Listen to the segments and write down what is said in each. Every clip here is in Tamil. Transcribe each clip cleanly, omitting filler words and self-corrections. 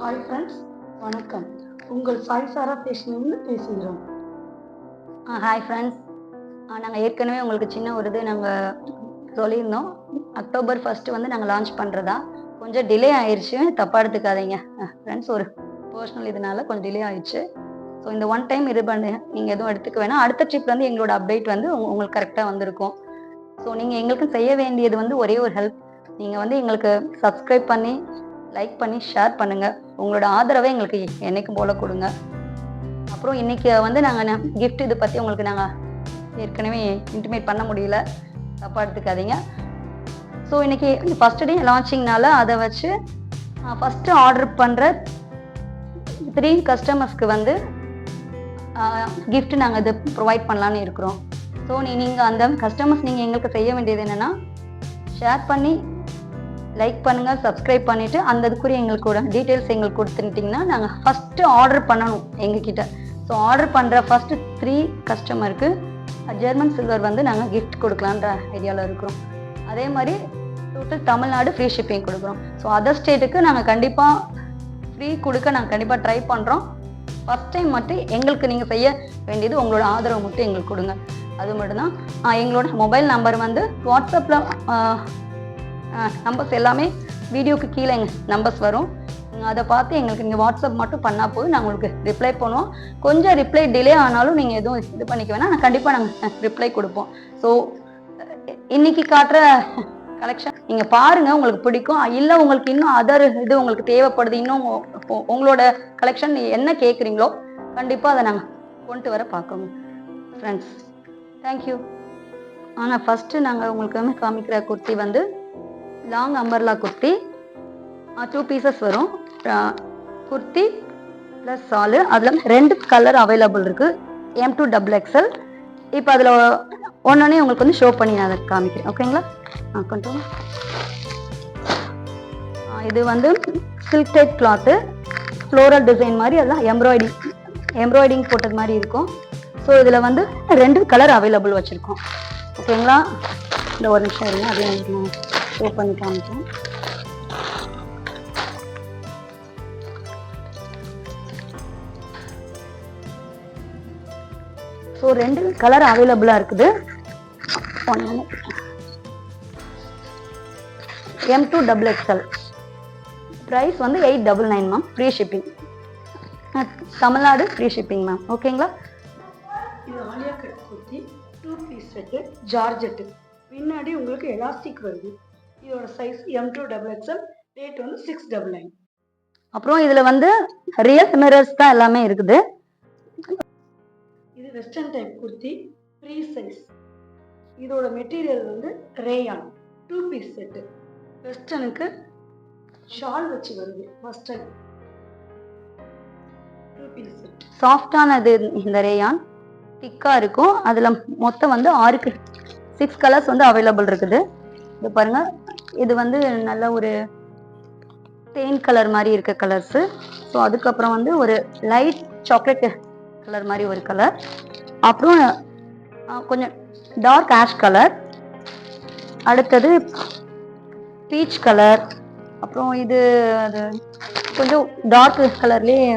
ஹாய் ஃப்ரெண்ட்ஸ், வணக்கம். உங்கள் சாய்சாரா ஃபேஷனிலிருந்து பேசுகிறோம். ஹாய் ஃப்ரெண்ட்ஸ், நாங்கள் ஏற்கனவே உங்களுக்கு சின்ன ஒரு இது நாங்கள் சொல்லியிருந்தோம். அக்டோபர் 1 வந்து நாங்கள் லான்ச் பண்ணுறதா. கொஞ்சம் டிலே ஆயிடுச்சு, தப்பாக எடுத்துக்காதீங்க ஃப்ரெண்ட்ஸ். ஒரு பர்சனல் இதனால கொஞ்சம் டிலே ஆயிடுச்சு. ஸோ இந்த ஒன் டைம் இது பண்ணு, நீங்கள் எதுவும் எடுத்துக்க வேணாம். அடுத்த ட்ரிப்லேருந்து எங்களோட அப்டேட் வந்து உங்களுக்கு கரெக்டாக வந்திருக்கும். ஸோ நீங்கள் எங்களுக்கு செய்ய வேண்டியது வந்து ஒரே ஒரு ஹெல்ப். நீங்கள் வந்து எங்களுக்கு சப்ஸ்கிரைப் பண்ணி, லைக் பண்ணி, ஷேர் பண்ணுங்கள். உங்களோட ஆதரவை எங்களுக்கு என்னைக்கும் போல கொடுங்க. அப்புறம் இன்னைக்கு வந்து நாங்கள் கிஃப்ட் இது பற்றி உங்களுக்கு நாங்கள் ஏற்கனவே இன்டிமேட் பண்ண முடியல, தப்பாக எடுத்துக்காதீங்க. ஸோ இன்னைக்கு ஃபஸ்ட்டு டே லான்ச்சிங்னால அதை வச்சு ஃபஸ்ட்டு ஆர்டர் பண்ணுற 3 கஸ்டமர்ஸ்க்கு வந்து கிஃப்ட் நாங்கள் இது ப்ரொவைட் பண்ணலான்னு இருக்கிறோம். ஸோ நீங்கள் அந்த கஸ்டமர்ஸ் நீங்கள் எங்களுக்கு செய்ய வேண்டியது என்னென்னா, ஷேர் பண்ணி, லைக் பண்ணுங்கள், சப்ஸ்கிரைப் பண்ணிவிட்டு அந்த இதுக்குரிய எங்களுக்கு டீட்டெயில்ஸ் எங்களுக்கு கொடுத்துட்டிங்கன்னா நாங்கள் ஃபஸ்ட்டு ஆர்டர் பண்ணணும் எங்ககிட்ட. ஸோ ஆர்டர் பண்ணுற ஃபஸ்ட்டு 3 கஸ்டமருக்கு ஜெர்மன் சில்வர் வந்து நாங்கள் கிஃப்ட் கொடுக்கலான்ற ஐடியாவில் இருக்கிறோம். அதே மாதிரி டோட்டல் தமிழ்நாடு ஃப்ரீ ஷிப்பிங் கொடுக்குறோம். ஸோ அதர் ஸ்டேட்டுக்கு நாங்கள் கண்டிப்பாக ஃப்ரீ கொடுக்க நாங்கள் கண்டிப்பாக ட்ரை பண்ணுறோம். ஃபஸ்ட் டைம் மட்டும் எங்களுக்கு நீங்கள் செய்ய வேண்டியது உங்களோட ஆதரவு மட்டும் எங்களுக்கு கொடுங்க, அது மட்டும்தான். எங்களோட மொபைல் நம்பர் வந்து வாட்ஸ்அப்பில் நம்பர்ஸ் எல்லாமே வீடியோக்கு கீழே எங்கள் நம்பர்ஸ் வரும். நீங்கள் அதை பார்த்து எங்களுக்கு நீங்கள் வாட்ஸ்அப் மட்டும் பண்ணால் போதும், நாங்கள் உங்களுக்கு ரிப்ளை பண்ணுவோம். கொஞ்சம் ரிப்ளை டிலே ஆனாலும் நீங்கள் எதுவும் இது பண்ணிக்க வேணாம், நான் கண்டிப்பாக நாங்கள் ரிப்ளை கொடுப்போம். ஸோ இன்னைக்கு காட்டுற கலெக்ஷன் நீங்கள் பாருங்கள், உங்களுக்கு பிடிக்கும். இல்லை உங்களுக்கு இன்னும் அதர் இது உங்களுக்கு தேவைப்படுது, இன்னும் உங்களோட கலெக்ஷன் என்ன கேட்குறீங்களோ கண்டிப்பாக அதை நாங்கள் கொண்டு வர பார்க்கோங்க ஃப்ரெண்ட்ஸ். தேங்க்யூ. ஆனால் ஃபஸ்ட்டு நாங்கள் உங்களுக்கு வந்து காமிக்கிற குர்த்தி வந்து லாங் அம்பர்லா குர்த்தி. 2 பீசஸ் வரும் குர்த்தி ப்ளஸ் சாலு. அதில் 2 கலர் அவைலபிள் இருக்குது, M2 XXL. இப்போ அதில் ஒன்னொன்னே உங்களுக்கு வந்து ஷோ பண்ணி நான் அதை காமிக்கிறேன், ஓகேங்களா? கொஞ்சம் இது வந்து silk type cloth, floral design மாதிரி, அதெல்லாம் எம்ப்ராய்டிங் போட்டது மாதிரி இருக்கும். ஸோ இதில் வந்து 2 கலர் அவைலபிள் வச்சுருக்கோம், ஓகேங்களா? இந்த ஒரு நிமிஷம் இருங்க, அதையும் நான் ஷோ பண்ணி காமிக்கிறேன். ஸோ 2 கலர் அவைலபிளாக இருக்குது. M2 XXL ப்ரைஸ் வந்து 899 ma'am, free shipping. Tamil Nadu free shipping ma'am, ஓகேங்களா? இது Alia cut kurti, 2 piece set, georgette. பின்னாடி உங்களுக்கு எலாஸ்டிக் வருது. இதோட சைஸ் M2 XXL, ரேட் வந்து 699. அப்புறம் இதில் வந்து ரியல் மிரர்ஸ் தான் எல்லாமே இருக்குது. இது western type kurti, free size. இதோட மெட்டீரியல் வந்து ரேயான், 2 பீஸ் செட்டு. வெஸ்டர்னுக்கு ஷால் வச்சு வருது. First time 2 piece set. சாஃப்டானது இந்த ரேயான், திக்காக இருக்கும். அதில் மொத்தம் வந்து 6 கலர்ஸ் வந்து அவைலபிள் இருக்குது. இது பாருங்க, இது வந்து நல்ல ஒரு தேன் கலர் மாதிரி இருக்க கலர்ஸு. ஸோ அதுக்கப்புறம் வந்து ஒரு லைட் சாக்லேட் கலர் மாதிரி ஒரு கலர், அப்புறம் கொஞ்சம் டார்க் ஆஷ் கலர், அடுத்தது பீச் கலர், அப்புறம் இது அது கொஞ்சம் டார்க் கலர்லேயே.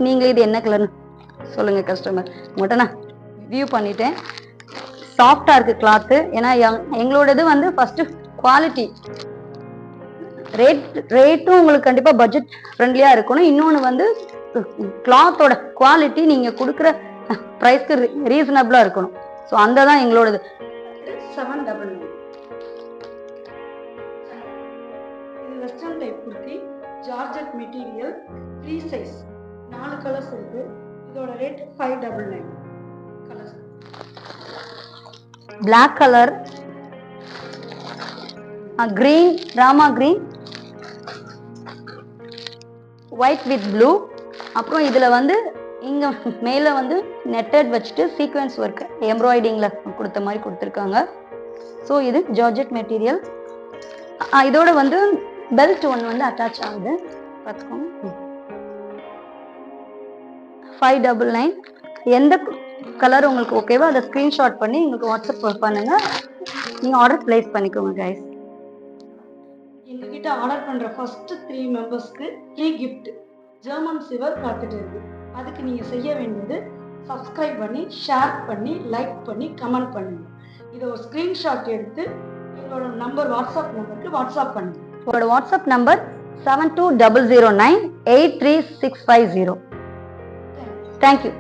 நீங்கள் இது என்ன கலர்னு சொல்லுங்கள் கஸ்டமர், உங்கள்கிட்ட நான் வியூ பண்ணிட்டேன். சாஃப்டாக இருக்குது கிளாத்து. ஏன்னா எங்களோடது வந்து ஃபஸ்ட்டு குவாலிட்டி, ரேட்டும் உங்களுக்கு கண்டிப்பாக பட்ஜெட் ஃப்ரெண்ட்லியாக இருக்கணும். இன்னொன்று வந்து கிளாத்தோட குவாலிட்டி நீங்கள் கொடுக்குற ப்ரைஸ்க்கு ரீசனபிளாக இருக்கணும். ஸோ அந்த தான் எங்களோடது. 799. இது western type kurti, georgette material, free size. 4 colours இருக்கு. இதோட rate 599. Colours black colour, green, Rama green, white with blue. அப்புறம் இதில் வந்து இங்கே மேலே வந்து நெட்டட் வச்சுட்டு சீக்வென்ஸ் ஒர்க் எம்ப்ராய்டிங்கில் கொடுத்த மாதிரி கொடுத்துருக்காங்க. ஸோ இது ஜார்ஜெட் மெட்டீரியல். இதோட வந்து பெல்ட் ஒன்று வந்து அட்டாச் ஆகுது, பார்த்துக்கோங்க. 599. எந்த கலர் உங்களுக்கு ஓகேவோ அதை ஸ்க்ரீன்ஷாட் பண்ணி எங்களுக்கு வாட்ஸ்அப் பண்ணுங்கள், நீங்கள் ஆர்டர் ப்ளேஸ் பண்ணிக்கோங்க கைஸ். இந்த எங்ககிட்ட ஆர்டர் பண்ணுற ஃபஸ்ட்டு 3 மெம்பர்ஸ்க்கு ஃப்ரீ கிஃப்ட் ஜெர்மன் சிவர் காத்துட்டு இருக்கு. அதுக்கு நீங்கள் செய்ய வேண்டியது சப்ஸ்கிரைப் பண்ணி, ஷேர் பண்ணி, லைக் பண்ணி, கமெண்ட் பண்ணுங்கள். இதை ஒரு ஸ்க்ரீன்ஷாட் எடுத்து எங்களோட வாட்ஸ்அப் நம்பருக்கு வாட்ஸ்அப் பண்ணுங்கள். உங்களோட வாட்ஸ்அப் நம்பர் 7200983650. தேங்க்யூ.